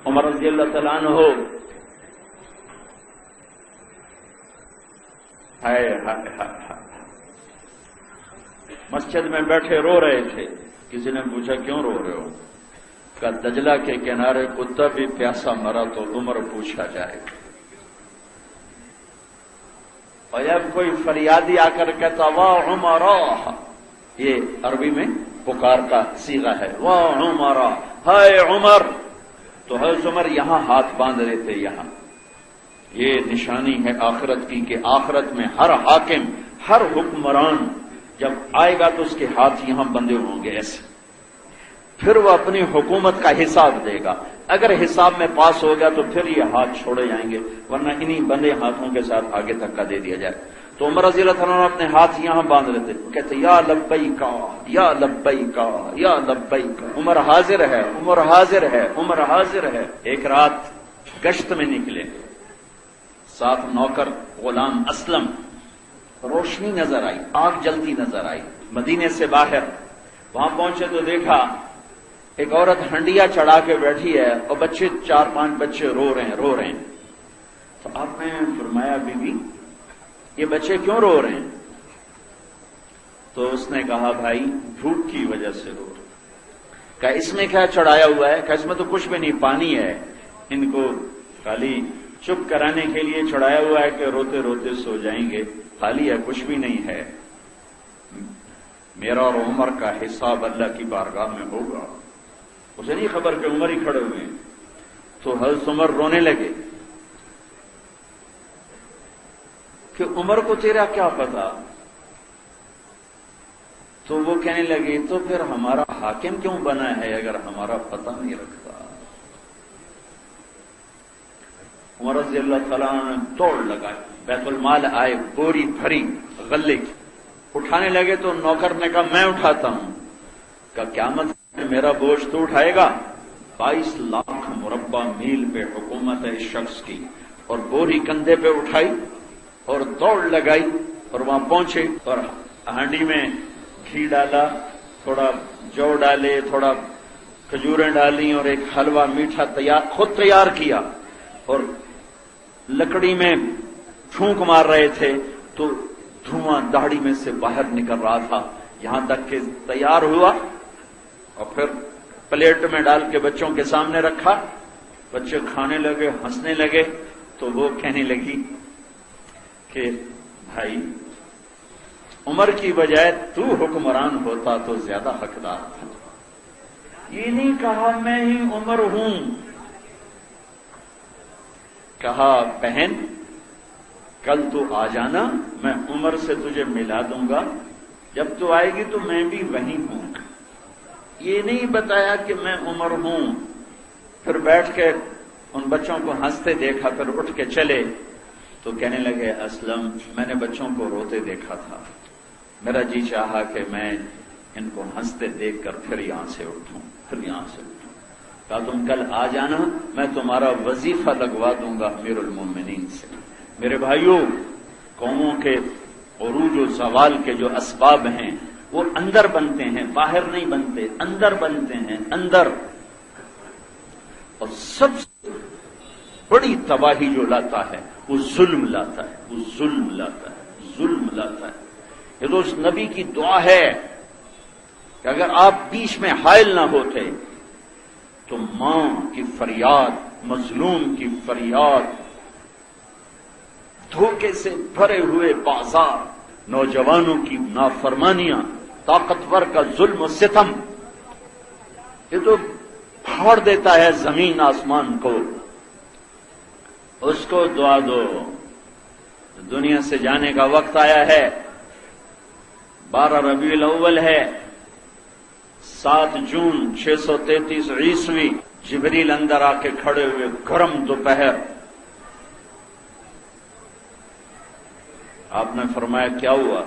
عمر رضی اللہ تعالیٰ عنہ مسجد میں بیٹھے رو رہے تھے. کسی نے پوچھا کیوں رو رہے ہو؟ کہا دجلہ کے کنارے کتا بھی پیاسا مرا تو عمر پوچھا جائے گا. اور جب کوئی فریادی آ کر کہتا واہ عمرا، یہ عربی میں پکار کا صیغہ ہے، واہ عمرا، ہائے عمر، تو حضرت عمر یہاں ہاتھ باندھ رہے تھے. یہاں یہ نشانی ہے آخرت کی کہ آخرت میں ہر حاکم، ہر حکمران جب آئے گا تو اس کے ہاتھ یہاں بندھے ہوں گے ایسے. پھر وہ اپنی حکومت کا حساب دے گا. اگر حساب میں پاس ہو گیا تو پھر یہ ہاتھ چھوڑے جائیں گے، ورنہ انہی بندے ہاتھوں کے ساتھ آگے تک کا دے دیا جائے. تو عمر رضی اللہ عنہ اپنے ہاتھ یہاں باندھ رہے تھے، کہتے یا لبیکا یا لبیکا یا لبیکا، عمر حاضر ہے، عمر حاضر ہے، عمر حاضر ہے. ایک رات گشت میں نکلے، ساتھ نوکر غلام اسلم. روشنی نظر آئی، آگ جلتی نظر آئی مدینے سے باہر. وہاں پہنچے تو دیکھا ایک عورت ہنڈیا چڑھا کے بیٹھی ہے اور بچے 4-5 بچے رو رہے ہیں. تو آپ نے فرمایا بی بی یہ بچے کیوں رو رہے ہیں؟ تو اس نے کہا بھائی بھوک کی وجہ سے رو رہے. کہا اس میں کیا چڑھایا ہوا ہے؟ کہا اس میں تو کچھ بھی نہیں، پانی ہے، ان کو خالی چپ کرانے کے لیے چڑھایا ہوا ہے کہ روتے روتے سو جائیں گے، خالی ہے، کچھ بھی نہیں ہے. میرا اور عمر کا حساب اللہ کی بارگاہ میں ہوگا. اسے نہیں خبر کہ عمر ہی کھڑے ہوئے ہیں. تو حضرت عمر رونے لگے کہ عمر کو تیرا کیا پتا؟ تو وہ کہنے لگے تو پھر ہمارا حاکم کیوں بنا ہے اگر ہمارا پتہ نہیں رکھتا؟ عمر رضی اللہ تعالیٰ نے توڑ لگائی، بیت المال آئے، بوری بھری غلے کی اٹھانے لگے. تو نوکر نے کہا میں اٹھاتا ہوں. کہا قیامت میرا بوجھ تو اٹھائے گا؟ 22 لاکھ مربع میل پہ حکومت ہے اس شخص کی. اور بوری کندھے پہ اٹھائی اور دوڑ لگائی اور وہاں پہنچے اور ہانڈی میں گھی ڈالا، تھوڑا جو ڈالے، تھوڑا کھجوریں ڈالی اور ایک حلوہ میٹھا خود تیار کیا. اور لکڑی میں پھونک مار رہے تھے تو دھواں داڑھی میں سے باہر نکل رہا تھا، یہاں تک کہ تیار ہوا. اور پھر پلیٹ میں ڈال کے بچوں کے سامنے رکھا. بچے کھانے لگے، ہنسنے لگے. تو وہ کہنے لگی کہ بھائی عمر کی بجائے تو حکمران ہوتا تو زیادہ حقدار تھا. یہ نہیں کہا میں ہی عمر ہوں، کہا بہن کل تو آ جانا، میں عمر سے تجھے ملا دوں گا. جب تو آئے گی تو میں بھی وہیں ہوں. یہ نہیں بتایا کہ میں عمر ہوں. پھر بیٹھ کے ان بچوں کو ہنستے دیکھا، پھر اٹھ کے چلے. تو کہنے لگے اسلم میں نے بچوں کو روتے دیکھا تھا، میرا جی چاہا کہ میں ان کو ہنستے دیکھ کر پھر یہاں سے اٹھوں. کہا تم کل آ جانا، میں تمہارا وظیفہ لگوا دوں گا امیر المومنین سے. میرے بھائیوں، قوموں کے عروج و زوال کے جو اسباب ہیں وہ اندر بنتے ہیں، باہر نہیں بنتے، اندر بنتے ہیں، اندر. اور سب سے بڑی تباہی جو لاتا ہے وہ ظلم لاتا ہے، وہ ظلم لاتا ہے، ظلم لاتا ہے. یہ تو اس نبی کی دعا ہے کہ اگر آپ بیچ میں حائل نہ ہوتے تو ماں کی فریاد، مظلوم کی فریاد، دھوکے سے بھرے ہوئے بازار، نوجوانوں کی نافرمانیاں، طاقتور کا ظلم و ستم، یہ تو پھاڑ دیتا ہے زمین آسمان کو. اس کو دعا دو. دنیا سے جانے کا وقت آیا ہے. 12 ربیع الاول ہے، 7 جون 633 عیسوی. جبریل اندر آ کے کھڑے ہوئے، گرم دوپہر. آپ نے فرمایا کیا ہوا؟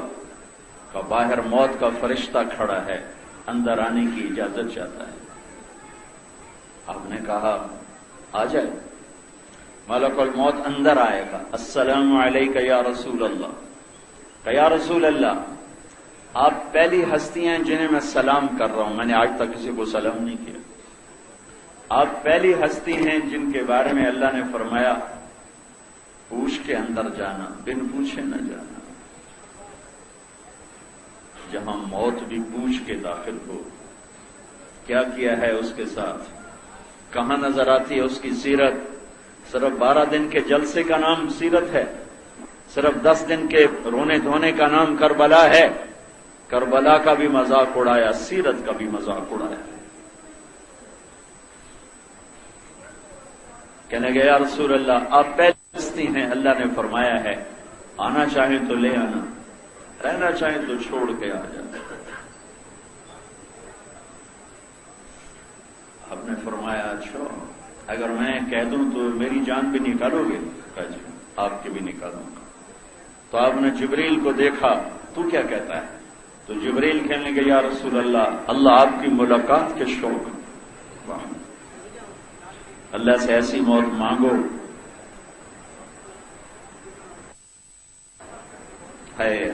کہ باہر موت کا فرشتہ کھڑا ہے، اندر آنے کی اجازت چاہتا ہے. آپ نے کہا آ جائے. ملک الموت اندر آئے گا. السلام علیکہ یا رسول اللہ. کہ یا رسول اللہ آپ پہلی ہستی ہیں جنہیں میں سلام کر رہا ہوں، میں نے آج تک کسی کو سلام نہیں کیا. آپ پہلی ہستی ہیں جن کے بارے میں اللہ نے فرمایا پوچھ کے اندر جانا، بن پوچھے نہ جانا، جہاں موت بھی پوچھ کے داخل ہو۔ کیا کیا ہے اس کے ساتھ، کہاں نظر آتی ہے اس کی سیرت؟ صرف 12 دن کے جلسے کا نام سیرت ہے، صرف 10 دن کے رونے دھونے کا نام کربلا ہے۔ کربلا کا بھی مذاق اڑایا، سیرت کا بھی مذاق اڑایا۔ کہنے گیا یا رسول اللہ آپ پہلی ہستی ہیں، اللہ نے فرمایا ہے آنا چاہیں تو لے آنا، رہنا چاہیں تو چھوڑ کے آ جانا۔ آپ نے فرمایا اچھا اگر میں کہہ دوں تو میری جان بھی نکالو گے؟ کہا جی آپ کی بھی نکالوں گا۔ تو آپ نے جبریل کو دیکھا، تو کیا کہتا ہے؟ تو جبریل کہنے لگے یا رسول اللہ آپ کی ملاقات کے شوق، اللہ سے ایسی موت مانگو ہے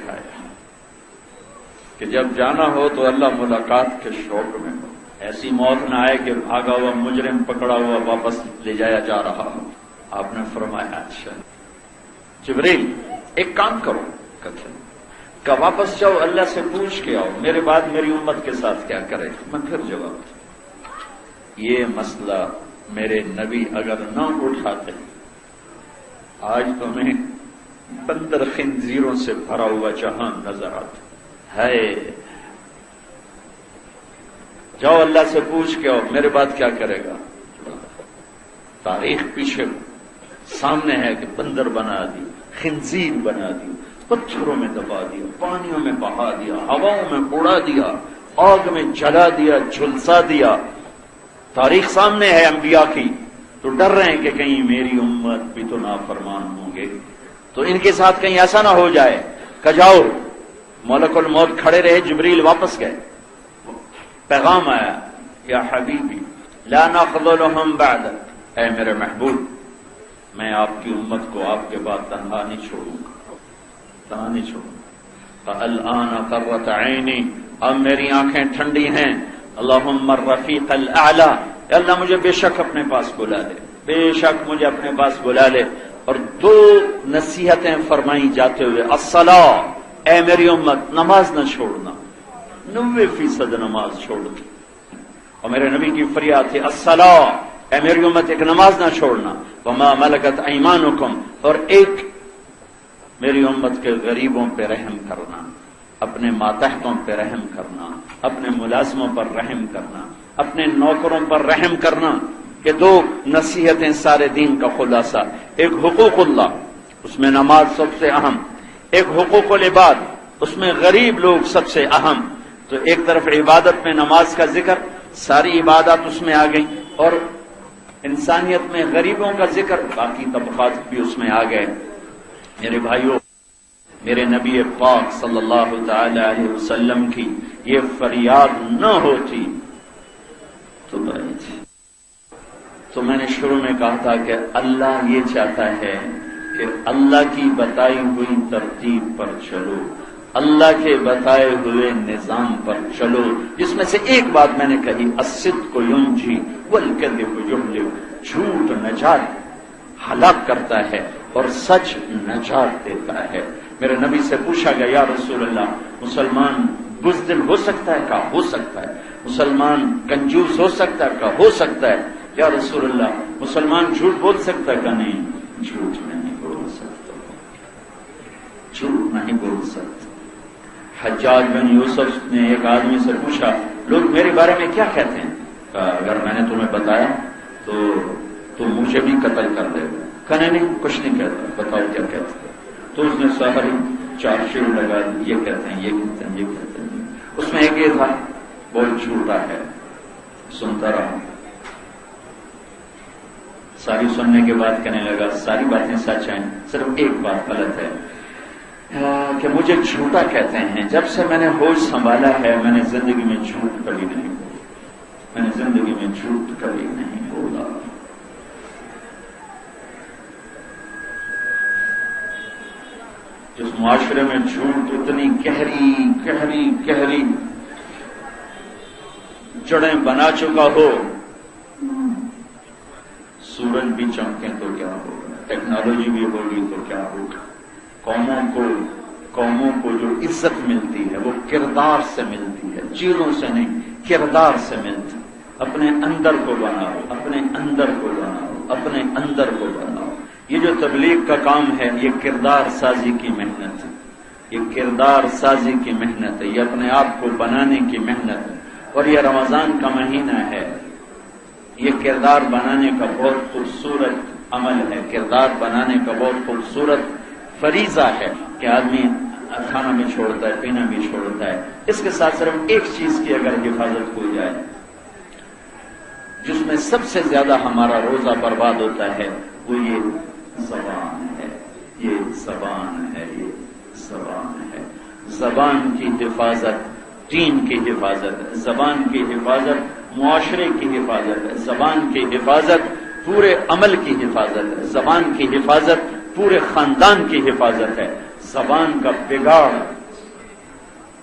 کہ جب جانا ہو تو اللہ ملاقات کے شوق میں ہو، ایسی موت نہ آئے کہ بھاگا ہوا مجرم پکڑا ہوا واپس لے جایا جا رہا ہو۔ آپ نے فرمایا اچھا جبریل ایک کام کرو، کہ واپس جاؤ اللہ سے پوچھ کے آؤ میرے بعد میری امت کے ساتھ کیا کرے۔ میں پھر جواب دوں، یہ مسئلہ میرے نبی اگر نہ اٹھاتے آج تمہیں بندر خنزیروں سے بھرا ہوا جہاں نظر آتا ہے۔ جاؤ اللہ سے پوچھ کے آؤ میرے بعد کیا کرے گا۔ تاریخ پیچھے سامنے ہے کہ بندر بنا دی، خنزیر بنا دی، پتھروں میں دبا دیا، پانیوں میں بہا دیا، ہواؤں میں اڑا دیا، آگ میں جلا دیا، جھلسا دیا۔ تاریخ سامنے ہے انبیاء کی، تو ڈر رہے ہیں کہ کہیں میری امت بھی تو نافرمان ہوں گے، تو ان کے ساتھ کہیں ایسا نہ ہو جائے کہ جاؤ ملک الموت کھڑے رہے، جبریل واپس گئے، پیغام آیا یا حبیبی لا نخذلهم بعد، اے میرے محبوب میں آپ کی امت کو آپ کے بعد تنہا نہیں چھوڑوں گا، تنہا نہیں چھوڑوں گا۔ الآن قرۃ عینی، اب میری آنکھیں ٹھنڈی ہیں۔ اللہم الرفیق الاعلی، اے اللہ مجھے بے شک اپنے پاس بلا لے، بے شک مجھے اپنے پاس بلا لے۔ اور 2 نصیحتیں فرمائی جاتے ہوئے، الصلاۃ، اے میری امت نماز نہ چھوڑنا، 90% نماز چھوڑ دی۔ اور میرے نبی کی فریاد تھی الصلاۃ، اے میری امت ایک نماز نہ چھوڑنا، وما ملکت ایمانکم، اور ایک میری امت کے غریبوں پہ رحم کرنا، اپنے ماتحتوں پہ رحم کرنا، اپنے ملازموں پر رحم کرنا، اپنے نوکروں پر رحم کرنا۔ یہ 2 نصیحتیں سارے دین کا خلاصہ، ایک حقوق اللہ اس میں نماز سب سے اہم، ایک حقوق العباد اس میں غریب لوگ سب سے اہم۔ تو ایک طرف عبادت میں نماز کا ذکر، ساری عبادات اس میں آ گئی، اور انسانیت میں غریبوں کا ذکر، باقی طبقات بھی اس میں آ گئے۔ میرے بھائیوں، میرے نبی پاک صلی اللہ تعالی علیہ وسلم کی یہ فریاد نہ ہوتی تو میں نے شروع میں کہا تھا کہ اللہ یہ چاہتا ہے کہ اللہ کی بتائی ہوئی ترتیب پر چلو، اللہ کے بتائے ہوئے نظام پر چلو، جس میں سے ایک بات میں نے کہی، الصدق ینجی والکذب یہلک، جھوٹ نجات ہلاک کرتا ہے اور سچ نجات دیتا ہے۔ میرے نبی سے پوچھا گیا یا رسول اللہ مسلمان بزدل ہو سکتا ہے؟ کہا ہو سکتا ہے۔ مسلمان کنجوس ہو سکتا ہے؟ کہا ہو سکتا ہے۔ یا رسول اللہ مسلمان جھوٹ بول سکتا ہے؟ کہا نہیں، جھوٹ نہیں بول سکتا، جھوٹ نہیں بول سکتا۔ حجاج بن یوسف نے ایک آدمی سے پوچھا لوگ میرے بارے میں کیا کہتے ہیں؟ کہا اگر میں نے تمہیں بتایا تو تم مجھے بھی قتل کر دے گا۔ کہا نہیں کچھ نہیں کہتا، بتاؤ کیا کہتے ہیں؟ تو اس نے ساری 4 شیر لگا دی، یہ کہتے ہیں، یہ کہتے ہیں، یہ کہتے ہیں۔ اس میں ایک یہ تھا بہت جھوٹا ہے، سنتا رہا، ساری سننے کے بعد کہنے لگا ساری باتیں سچ ہیں، صرف ایک بات غلط ہے کہ مجھے جھوٹا کہتے ہیں۔ جب سے میں نے ہوش سنبھالا ہے میں نے زندگی میں جھوٹ کبھی نہیں بولا، میں نے زندگی میں جھوٹ کبھی نہیں بولا۔ جس معاشرے میں جھوٹ اتنی گہری گہری گہری جڑیں بنا چکا ہو، سورج بھی چمکیں تو کیا ہوگا، ٹیکنالوجی بھی ہوگی تو کیا ہوگا۔ قوموں کو جو عزت ملتی ہے وہ کردار سے ملتی ہے، چیزوں سے نہیں، کردار سے ملتی ہے۔ اپنے اندر کو بناؤ، اپنے اندر کو بناؤ، اپنے اندر کو بناؤ۔ یہ جو تبلیغ کا کام ہے یہ کردار سازی کی محنت ہے، یہ کردار سازی کی محنت ہے، یہ اپنے آپ کو بنانے کی محنت ہے۔ اور یہ رمضان کا مہینہ ہے، یہ کردار بنانے کا بہت خوبصورت عمل ہے، کردار بنانے کا بہت خوبصورت فریضہ ہے کہ آدمی کھانا بھی چھوڑتا ہے، پینا بھی چھوڑتا ہے۔ اس کے ساتھ صرف ایک چیز کی اگر حفاظت ہو جائے، جس میں سب سے زیادہ ہمارا روزہ برباد ہوتا ہے، وہ یہ زبان ہے، یہ زبان ہے، یہ زبان ہے۔ زبان کی حفاظت دین کی حفاظت، زبان کی حفاظت معاشرے کی حفاظت، زبان کی حفاظت پورے عمل کی حفاظت، زبان کی حفاظت پورے خاندان کی حفاظت ہے۔ زبان کا بگاڑ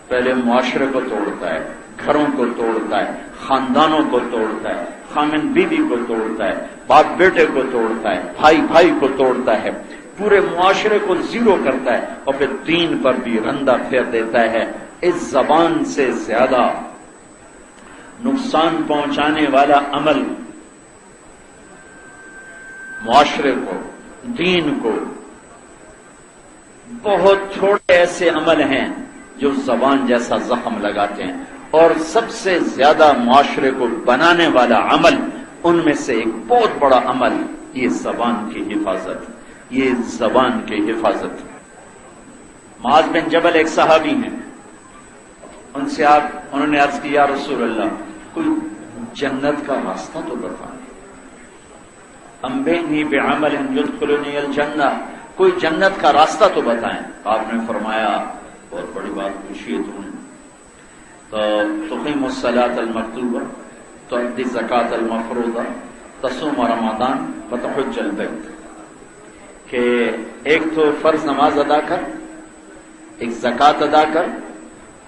پہلے معاشرے کو توڑتا ہے، گھروں کو توڑتا ہے، خاندانوں کو توڑتا ہے، خامن بیوی کو توڑتا ہے، باپ بیٹے کو توڑتا ہے، بھائی بھائی کو توڑتا ہے، پورے معاشرے کو زیرو کرتا ہے، اور پھر دین پر بھی رندہ پھیر دیتا ہے۔ اس زبان سے زیادہ نقصان پہنچانے والا عمل معاشرے کو، دین کو، بہت تھوڑے ایسے عمل ہیں جو زبان جیسا زخم لگاتے ہیں، اور سب سے زیادہ معاشرے کو بنانے والا عمل ان میں سے ایک بہت بڑا عمل یہ زبان کی حفاظت، یہ زبان کی حفاظت۔ معاذ بن جبل ایک صحابی ہیں، ان سے انہوں نے عرض کی یا رسول اللہ کوئی جنت کا راستہ تو بتائیں، انبئنی بعمل یدخلنی الجنہ، کوئی جنت کا راستہ تو بتائیں۔ آپ نے فرمایا بہت بڑی بات پوچھی ہے تم نے، تو تقیم الصلاۃ المکتوبہ، تؤدی الزکاۃ المفروضہ، تصوم رمضان وتحج البیت، کہ ایک تو فرض نماز ادا کر، ایک زکوٰۃ ادا کر،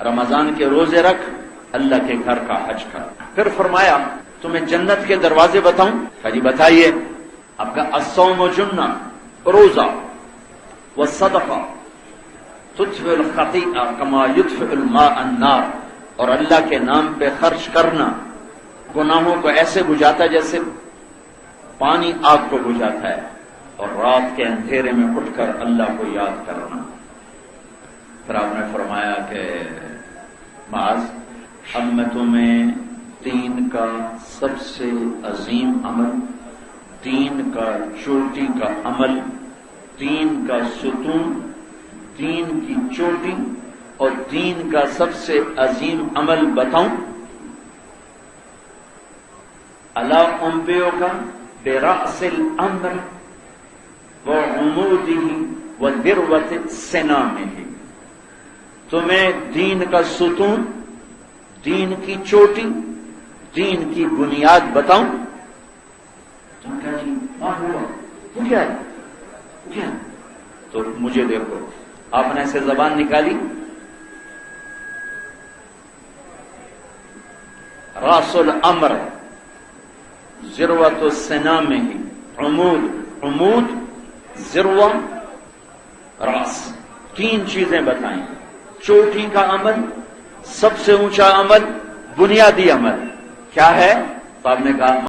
رمضان کے روزے رکھ، اللہ کے گھر کا حج کر۔ پھر فرمایا تمہیں جنت کے دروازے بتاؤں؟ کہا جی بتائیے۔ آپ کا الصوم جنہ، روزہ، والصدقہ تطفئ الخطیئہ کما یطفئ الماء النار، اور اللہ کے نام پہ خرچ کرنا گناہوں کو ایسے بجھاتا ہے جیسے پانی آگ کو بجھاتا ہے، اور رات کے اندھیرے میں اٹھ کر اللہ کو یاد کرنا۔ پھر آپ نے فرمایا کہ معاذ اب میں تمہیں دین کا سب سے عظیم عمل، دین کا چوٹی کا عمل، دین کا ستون، دین کی چوٹی اور دین کا سب سے عظیم عمل بتاؤں؟ الا انبئک برأس الامر وعمودہ وذروۃ سنامہ، تمہیں دین کا ستون، دین کی چوٹی، دین کی بنیاد بتاؤں؟ تم کہا جی ہوا وہ کیا ہے، کیا؟ تو مجھے دیکھو، آپ نے ایسے زبان نکالی، راس الامر ذروۃ السنامہ، عمود ذروہ راس، تین چیزیں بتائیں، چوٹی کا عمل، سب سے اونچا عمل، بنیادی عمل کیا ہے؟ تو آپ نے کہا